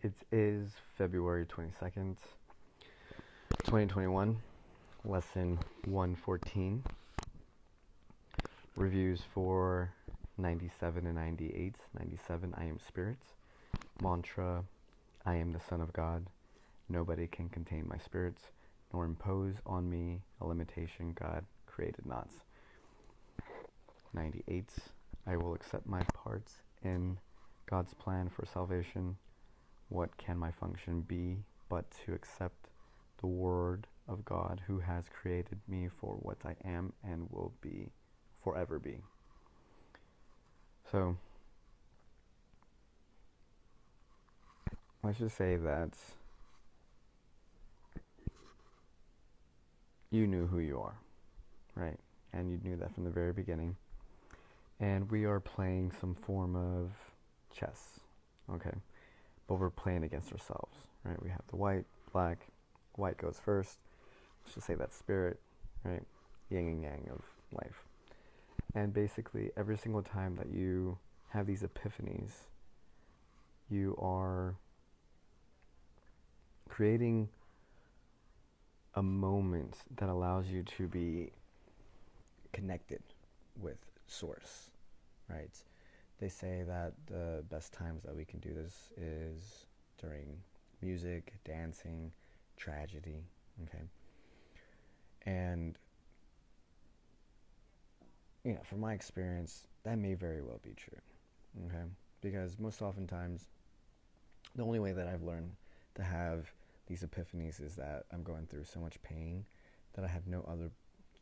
It is February 22nd, 2021, lesson 114. Reviews for 97 and 98. 97, I am spirit. Mantra, I am the Son of God. Nobody can contain my spirits, nor impose on me a limitation God created not. 98, I will accept my parts in God's plan for salvation. What can my function be but to accept the word of God who has created me for what I am and will be, forever be. So, let's just say that you knew who you are, right? And you knew that from the very beginning. And we are playing some form of chess, okay? But we're playing against ourselves, right? We have the white, black, white goes first. Let's just say that's spirit, right? Yin and yang of life. And basically, every single time that you have these epiphanies, you are creating a moment that allows you to be connected with source, right? They say that the best times that we can do this is during music, dancing, tragedy, okay? And, from my experience, that may very well be true, okay? Because most oftentimes, the only way that I've learned to have these epiphanies is that I'm going through so much pain that I have no other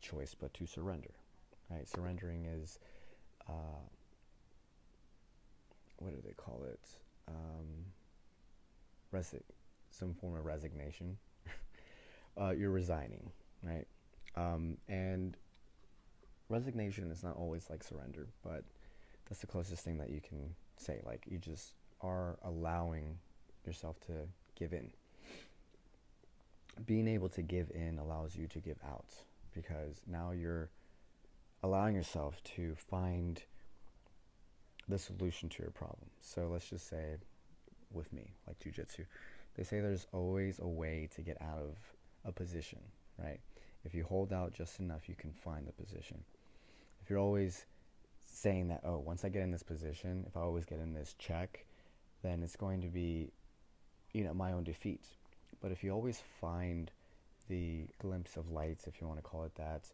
choice but to surrender, right? Surrendering is, what do they call it? Some form of resignation. You're resigning, right? And resignation is not always like surrender, but that's the closest thing that you can say. Like, you just are allowing yourself to give in. Being able to give in allows you to give out, because now you're allowing yourself to find the solution to your problem. So let's just say, with me, like jujitsu, they say there's always a way to get out of a position, right? If you hold out just enough, you can find the position. If you're always saying that, oh, once I get in this position, if I always get in this check, then it's going to be, my own defeat. But if you always find the glimpse of lights, if you want to call it that,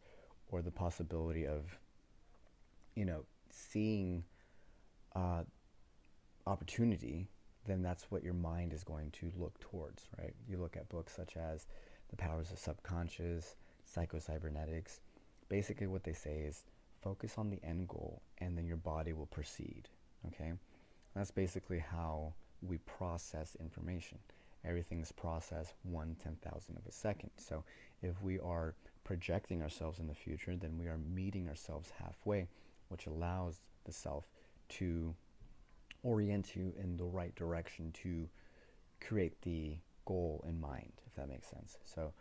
or the possibility of, seeing opportunity, then that's what your mind is going to look towards, right? You look at books such as The Powers of Subconscious, Psycho-Cybernetics. Basically what they say is focus on the end goal and then your body will proceed, okay? That's basically how we process information. Everything is processed 1/10,000 of a second. So if we are projecting ourselves in the future, then we are meeting ourselves halfway, which allows the self to orient you in the right direction to create the goal in mind, if that makes sense. So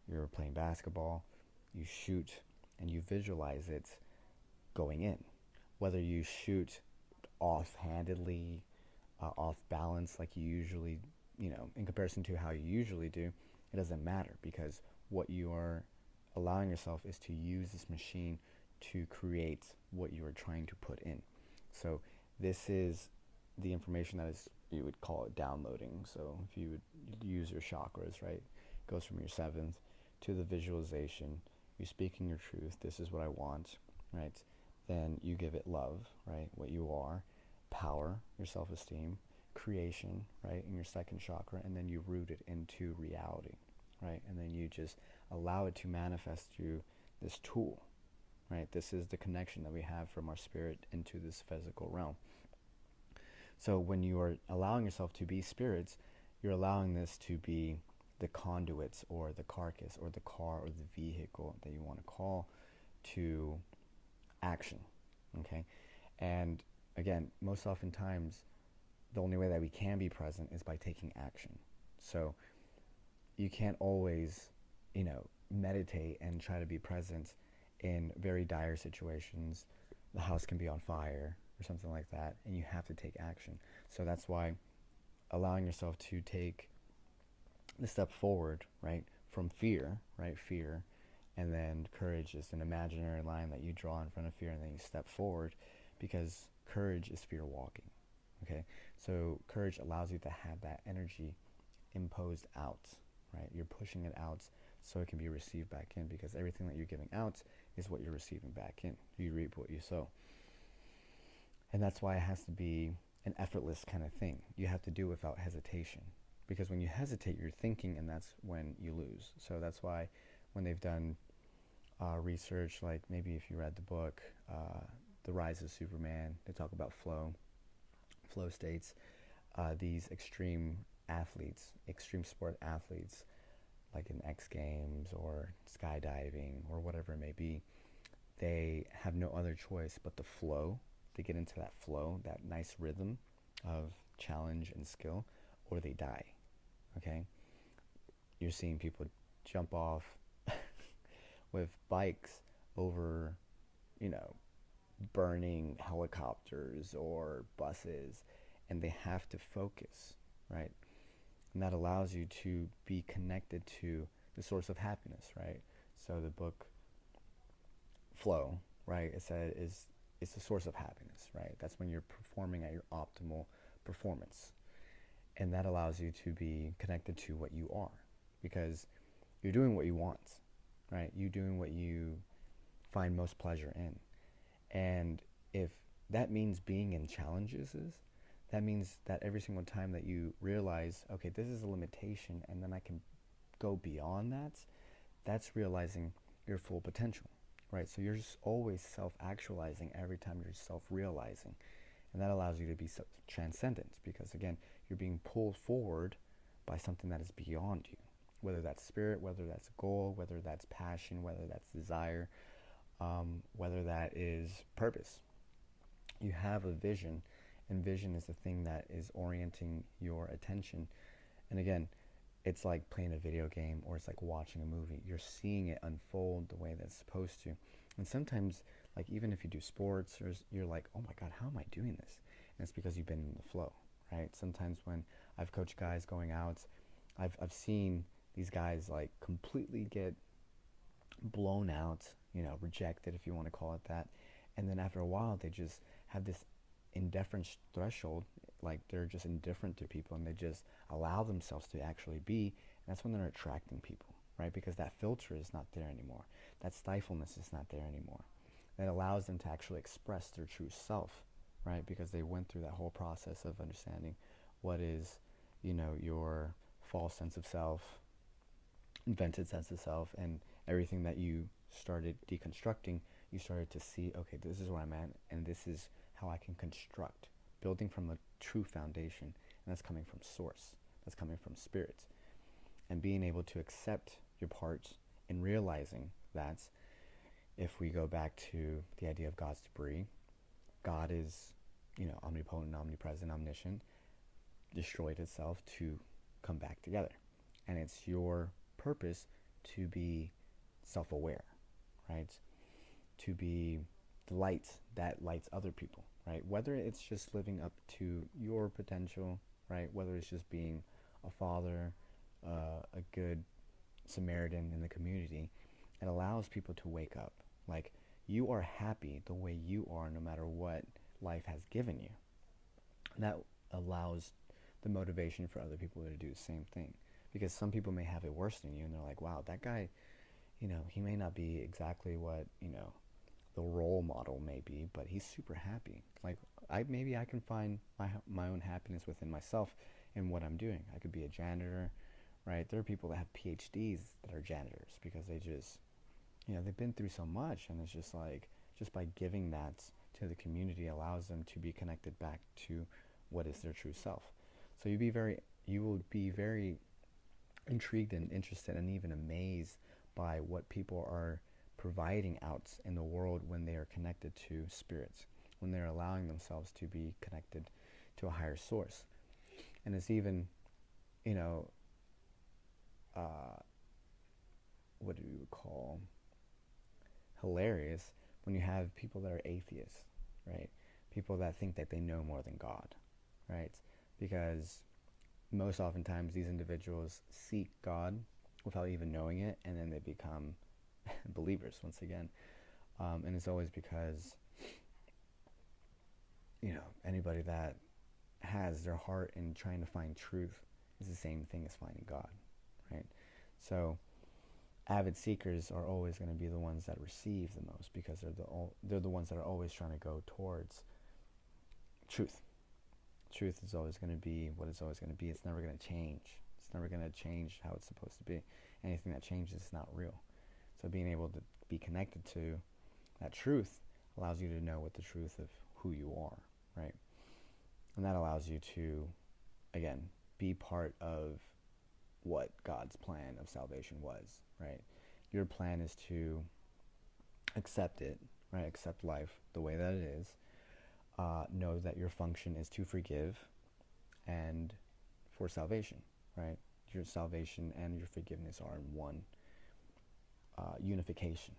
you're playing basketball, you shoot, and you visualize it going in. Whether you shoot off-handedly, off balance like you usually, in comparison to how you usually do, it doesn't matter, because what you are allowing yourself is to use this machine to create what you are trying to put in. So this is the information that is, you would call it downloading. So if you would use your chakras, right, it goes from your seventh to the visualization. You're speaking your truth. This is what I want, right? Then you give it love, right, what you are, power, your self-esteem, creation, right, in your second chakra, and then you root it into reality, right? And then you just allow it to manifest through this tool, right? This is the connection that we have from our spirit into this physical realm. So when you are allowing yourself to be spirits, you're allowing this to be the conduits or the carcass or the car or the vehicle that you want to call to action, okay? And again, most oftentimes, the only way that we can be present is by taking action. So you can't always, meditate and try to be present in very dire situations. The house can be on fire or something like that, and you have to take action. So that's why allowing yourself to take the step forward, right, from fear, right, fear, and then courage is an imaginary line that you draw in front of fear, and then you step forward, because courage is fear walking. Okay, so courage allows you to have that energy imposed out, right? You're pushing it out so it can be received back in, because everything that you're giving out is what you're receiving back in. You reap what you sow. And that's why it has to be an effortless kind of thing. You have to do without hesitation, because when you hesitate, you're thinking, and that's when you lose. So that's why when they've done research, like maybe if you read the book, The Rise of Superman, they talk about flow states. These extreme athletes, extreme sport athletes, like in X Games or skydiving or whatever it may be, they have no other choice but the flow. They get into that flow, that nice rhythm of challenge and skill, or they die. Okay? You're seeing people jump off with bikes over, you know, burning helicopters or buses, and they have to focus, right? And that allows you to be connected to the source of happiness, right? So the book Flow, right, it said is it's the source of happiness, right? That's when you're performing at your optimal performance. And that allows you to be connected to what you are, because you're doing what you want, right? You're doing what you find most pleasure in. And if that means being in challenges, that means that every single time that you realize, okay, this is a limitation, and then I can go beyond that, that's realizing your full potential, right? So you're just always self-actualizing every time you're self-realizing. And that allows you to be transcendent, because again, you're being pulled forward by something that is beyond you, whether that's spirit, whether that's goal, whether that's passion, whether that's desire, whether that is purpose. You have a vision, and vision is the thing that is orienting your attention. And again, it's like playing a video game, or it's like watching a movie. You're seeing it unfold the way that's supposed to. And sometimes, like even if you do sports, or you're like, oh my God, how am I doing this? And it's because you've been in the flow, right? Sometimes when I've coached guys going out, I've seen these guys like completely get blown out, rejected, if you want to call it that. And then after a while, they just have this indifference threshold, like they're just indifferent to people, and they just allow themselves to actually be. And that's when they're attracting people, right? Because that filter is not there anymore. That stifleness is not there anymore. That allows them to actually express their true self, right? Because they went through that whole process of understanding what is, your false sense of self, invented sense of self, and everything that you started deconstructing. You started to see, okay, this is where I'm at, and this is how I can construct, building from a true foundation, and that's coming from source, that's coming from spirit, and being able to accept your parts, and realizing that if we go back to the idea of God's debris, God is, omnipotent, omnipresent, omniscient, destroyed itself to come back together. And it's your purpose to be self-aware, right? To be the light that lights other people, right? Whether it's just living up to your potential, right? Whether it's just being a father, a good Samaritan in the community, it allows people to wake up. Like, you are happy the way you are, no matter what life has given you. And that allows the motivation for other people to do the same thing. Because some people may have it worse than you, and they're like, wow, that guy, he may not be exactly what, the role model may be, but he's super happy. Like, maybe I can find my own happiness within myself in what I'm doing. I could be a janitor, right? There are people that have PhDs that are janitors, because they just, they've been through so much, and it's just like, just by giving that to the community allows them to be connected back to what is their true self. So you will be very intrigued and interested and even amazed by what people are providing out in the world when they are connected to spirits, when they're allowing themselves to be connected to a higher source. And it's even, what do you call hilarious when you have people that are atheists, right? People that think that they know more than God, right? Because most oftentimes these individuals seek God without even knowing it, and then they become believers once again. And it's always because, anybody that has their heart in trying to find truth is the same thing as finding God, right? So avid seekers are always going to be the ones that receive the most, because they're the ones that are always trying to go towards truth. Truth is always going to be what it's always going to be. It's never going to change. It's never going to change how it's supposed to be. Anything that changes is not real. So being able to be connected to that truth allows you to know what the truth of who you are, right? And that allows you to, again, be part of what God's plan of salvation was, right? Your plan is to accept it, right? Accept life the way that it is. Know that your function is to forgive and for salvation, right? Your salvation and your forgiveness are in one unification,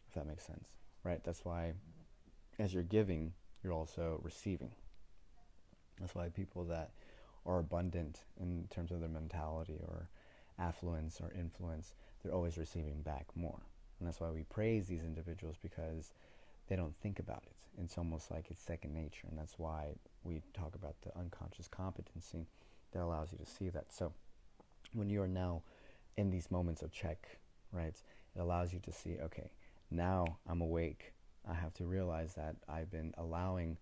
if that makes sense, right? That's why as you're giving, you're also receiving. That's why people that are abundant in terms of their mentality or affluence or influence, they're always receiving back more. And that's why we praise these individuals, because they don't think about it. It's almost like it's second nature. And that's why we talk about the unconscious competency that allows you to see that. So when you are now in these moments of check, right, it allows you to see, okay, now I'm awake. I have to realize that I've been allowing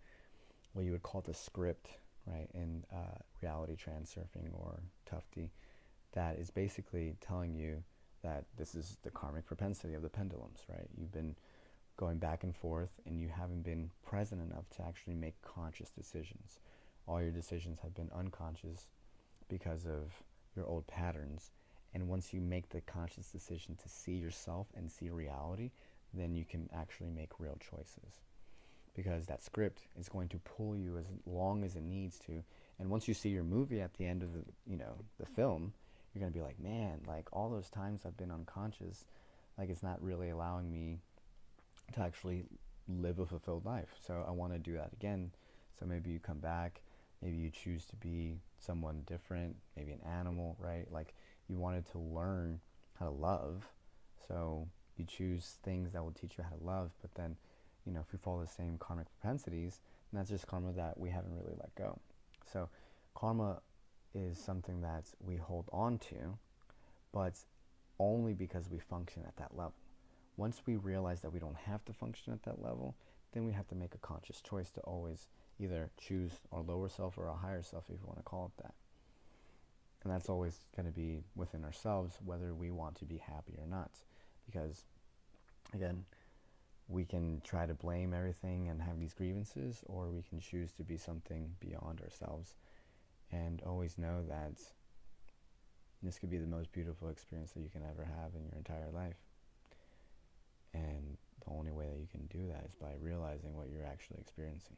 what you would call the script, right, in reality transurfing or Tufte, that is basically telling you that this is the karmic propensity of the pendulums, right? You've been going back and forth, and you haven't been present enough to actually make conscious decisions. All your decisions have been unconscious because of your old patterns. And once you make the conscious decision to see yourself and see reality, then you can actually make real choices. Because that script is going to pull you as long as it needs to. And once you see your movie at the end of the film, you're going to be like, man, like all those times I've been unconscious, like it's not really allowing me to actually live a fulfilled life. So I want to do that again. So maybe you come back, maybe you choose to be someone different, maybe an animal, right? Like you wanted to learn how to love. So you choose things that will teach you how to love, but then, if we follow the same karmic propensities, then that's just karma that we haven't really let go. So karma is something that we hold on to, but only because we function at that level. Once we realize that we don't have to function at that level, then we have to make a conscious choice to always either choose our lower self or our higher self, if you want to call it that. And that's always going to be within ourselves, whether we want to be happy or not. Because, again, we can try to blame everything and have these grievances, or we can choose to be something beyond ourselves and always know that this could be the most beautiful experience that you can ever have in your entire life. And the only way that you can do that is by realizing what you're actually experiencing.